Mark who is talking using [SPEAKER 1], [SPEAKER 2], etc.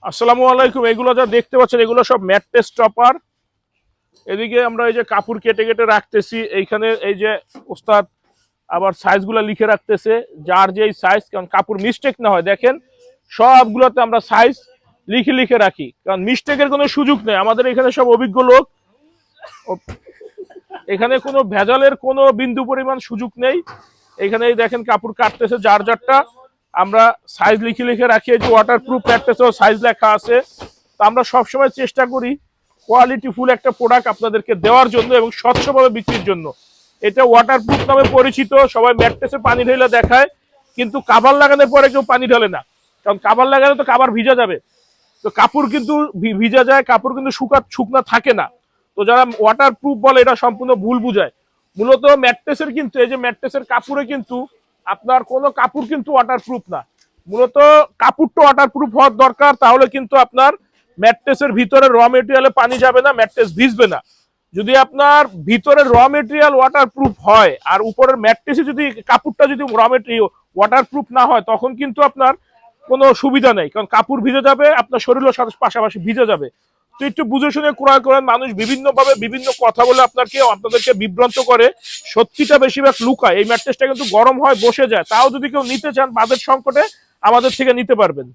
[SPEAKER 1] আসসালামু আলাইকুম। এগুলো যা দেখতে পাচ্ছেন এগুলো সব ম্যাট্রেস টপার। এদিকে আমরা এই যে কাপড় কেটে কেটে রাখতেছি, এইখানে এই যে ওস্তাদ আবার সাইজগুলো লিখে রাখতেছে, যার যেই সাইজ, কারণ কাপড় মিস্টেক না হয়। দেখেন সবগুলোতে আমরা সাইজ লিখে লিখে রাখি, কারণ মিস্টেকের কোনো সুযোগ নেই। আমাদের এখানে সব অভিজ্ঞ লোক, এখানে কোনো ভেজালের কোনো বিন্দু পরিমাণ সুযোগ নেই। এখানে দেখেন কাপড় কাটতেছে, যার যারটা আমরা সাইজ লিখে লিখে রাখি। যে ওয়াটার প্রুফ ম্যাট্রেসেও সাইজ লেখা আছে। তো আমরা সবসময় চেষ্টা করি কোয়ালিটিফুল একটা প্রোডাক্ট আপনাদেরকে দেওয়ার জন্য এবং স্বচ্ছভাবে বিক্রির জন্য। এটা ওয়াটার প্রুফ নামে পরিচিত। সবাই ম্যাট্রেসে পানি ঢেলে দেখায়, কিন্তু কাভার লাগানোর পরে কেউ পানি ঢালে না, কারণ কাভার লাগালে তো কাভার ভিজা যাবে। তো কাপড় কিন্তু ভিজা যায়, কাপড় কিন্তু শুকনা থাকে না। তো যারা ওয়াটার প্রুফ বলে এটা সম্পূর্ণ ভুল বুঝায়। মূলত ম্যাট্রেসের কিন্তু এই যে ম্যাট্রেসের কাপড়ে কিন্তু আপনার কোনো কাপড় কিন্তু ওয়াটার প্রুফ না। মূলত কাপড়টা ওয়াটার প্রুফ হওয়ার দরকার, তাহলে কিন্তু আপনার ম্যাট্রেসের ভিতরে র মেটেরিয়ালে পানি যাবে না, ম্যাট্রেস ভিজবে না। যদি আপনার ভিতরের র মেটেরিয়াল ওয়াটার প্রুফ হয় আর উপরের ম্যাট্রেসে যদি কাপড়টা যদি র মেটেরিয়াল ওয়াটার প্রুফ না হয়, তখন কিন্তু আপনার কোনো সুবিধা নেই, কারণ কাপড় ভিজে যাবে, আপনার শরীরের সাথে পাশাপাশি ভিজে যাবে। তো একটু বুঝে শুনে ক্রয় করেন। মানুষ বিভিন্ন ভাবে বিভিন্ন কথা বলে আপনাদেরকে বিভ্রান্ত করে, সত্যিটা বেশিরভাগ লুকায়। এই ম্যাট্রেসটা কিন্তু গরম হয়, বসে যায়। তাও যদি কেউ নিতে চান বাজেট সংকটে, আমাদের থেকে নিতে পারবেন।